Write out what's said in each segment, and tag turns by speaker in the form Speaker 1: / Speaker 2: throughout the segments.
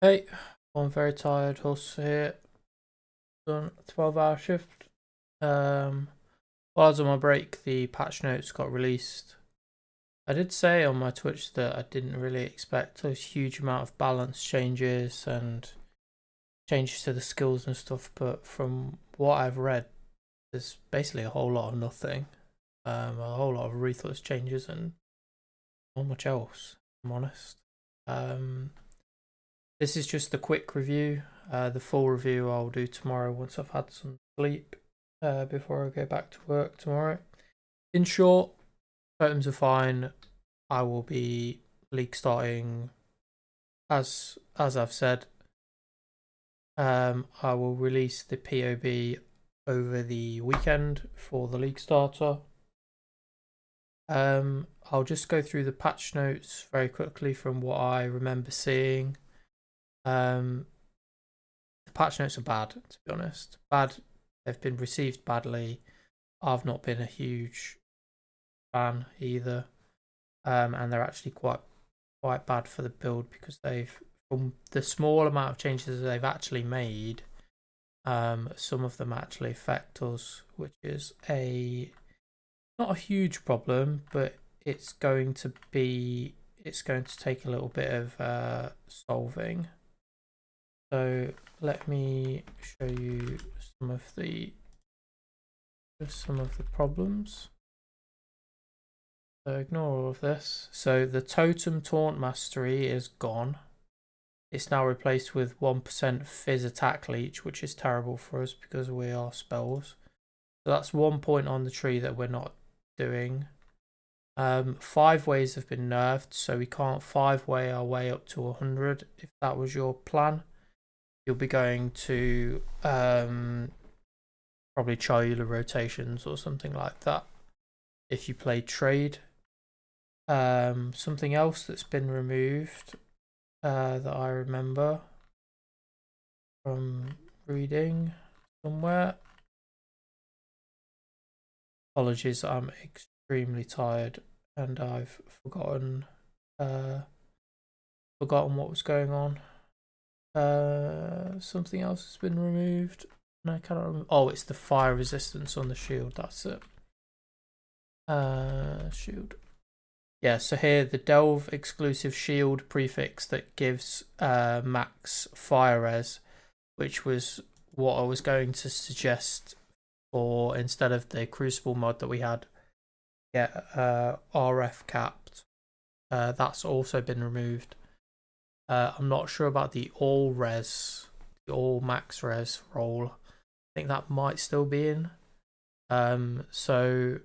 Speaker 1: Hey, I'm very tired. Also here, done a 12-hour shift. While I was on my break, the patch notes got released. I did say on my Twitch that I didn't really expect a huge amount of balance changes and changes to the skills and stuff, but from what I've read, there's basically a whole lot of nothing. A whole lot of ruthless changes and not much else, if I'm honest. Um, This is just a quick review. The full review I'll do tomorrow once I've had some sleep before I go back to work tomorrow. In short, totems are fine. I will be league starting as I've said. I will release the POB over the weekend for the league starter. I'll just go through the patch notes very quickly from what I remember seeing. The patch notes are bad, to be honest. Bad. They've been received badly. I've not been a huge fan either, and they're actually quite bad for the build because they've, from the small amount of changes they've actually made, some of them actually affect us, which is not a huge problem, but it's going to take a little bit of solving. So let me show you some of the problems. So ignore all of this. So the totem taunt mastery is gone. It's now replaced with 1% fizz attack leech, which is terrible for us because we are spells. So that's 1 point on the tree that we're not doing. 5 ways have been nerfed, so we can't 5-way our way up to 100. If that was your plan, you'll be going to probably Chayula rotations or something like that if you play trade. Something else that's been removed that I remember from reading somewhere. Apologies, I'm extremely tired and I've forgotten what was going on. Something else has been removed. And I cannot remember. Oh, it's the fire resistance on the shield. That's it. Shield. Yeah, so here the Delve exclusive shield prefix that gives max fire res, which was what I was going to suggest for instead of the Crucible mod that we had. Yeah, RF capped. That's also been removed. I'm not sure about the all max res role. I think that might still be in. So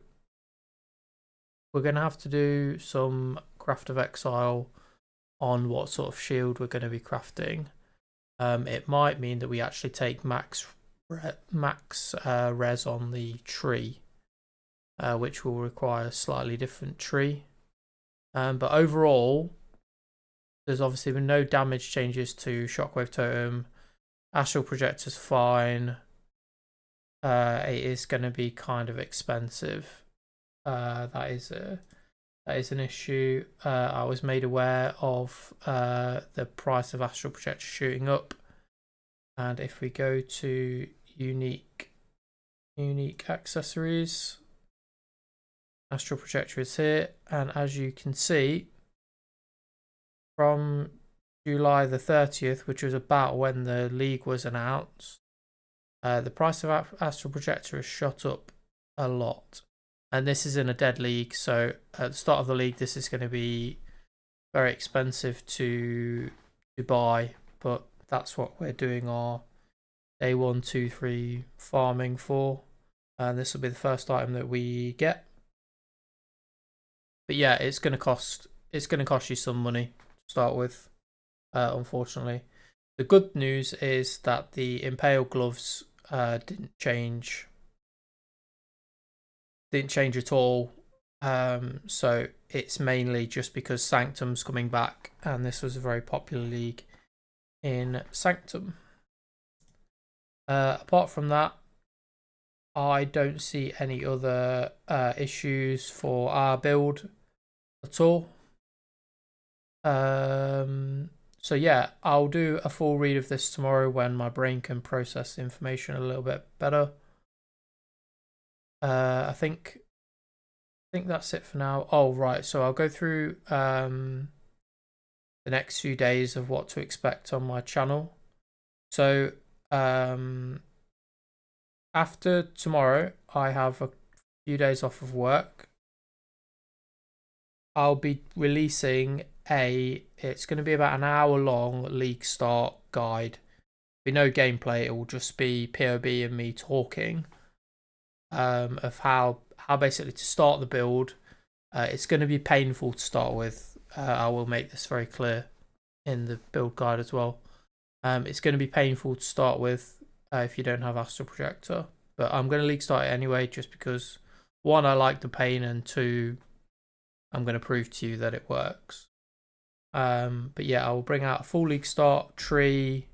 Speaker 1: we're going to have to do some Craft of Exile on what sort of shield we're going to be crafting. It might mean that we actually take max res on the tree, which will require a slightly different tree. But overall, there's obviously been no damage changes to Shockwave Totem. Astral Projector's fine. It is going to be kind of expensive. That is an issue. I was made aware of the price of Astral Projector shooting up, and if we go to unique accessories, Astral Projector is here, and as you can see, from July the 30th, which was about when the league was announced, the price of Astral Projector has shot up a lot. And this is in a dead league, so at the start of the league, this is going to be very expensive to buy, but that's what we're doing our day 1, 2, 3 farming for. And this will be the first item that we get. But yeah, it's going to cost you some money to start with, unfortunately. The good news is that the Impale gloves didn't change at all. So it's mainly just because Sanctum's coming back, and this was a very popular league in Sanctum. Apart from that, I don't see any other issues for our build at all. So yeah, I'll do a full read of this tomorrow when my brain can process the information a little bit better. I think that's it for now. Oh right, so I'll go through the next few days of what to expect on my channel. So after tomorrow, I have a few days off of work. I'll be releasing it's going to be about an hour long league start guide. Be no gameplay, it will just be POB and me talking of how basically to start the build. It's going to be painful to start with. I will make this very clear in the build guide as well. It's going to be painful to start with if you don't have Astral Projector, but I'm going to league start it anyway, just because one, I like the pain, and two, I'm going to prove to you that it works. But yeah, I will bring out a full league start, tree,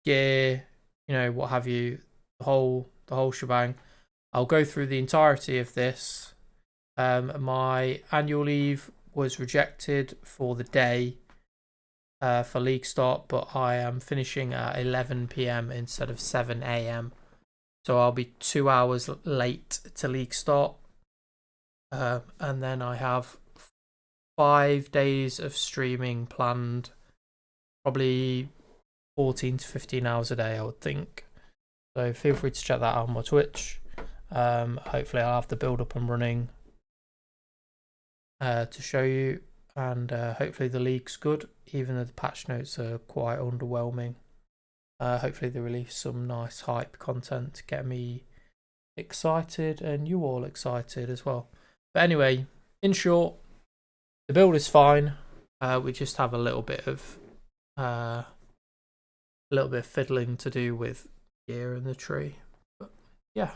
Speaker 1: gear, what have you, the whole shebang. I'll go through the entirety of this. My annual leave was rejected for the day for league start, but I am finishing at 11 p.m. instead of 7 a.m. So I'll be 2 hours late to league start. And then I have 5 days of streaming planned, probably 14 to 15 hours a day, I would think. So feel free to check that out on my Twitch. Hopefully I'll have the build up and running to show you, and hopefully the league's good, even though the patch notes are quite underwhelming. Hopefully they release some nice hype content to get me excited and you all excited as well. But anyway, in short, the build is fine. We just have a little bit of fiddling to do with gear and the tree. But yeah.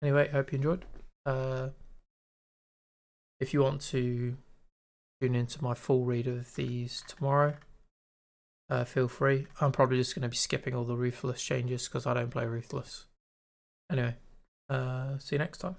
Speaker 1: Anyway, hope you enjoyed. If you want to tune into my full read of these tomorrow, feel free. I'm probably just going to be skipping all the Ruthless changes because I don't play Ruthless. Anyway, see you next time.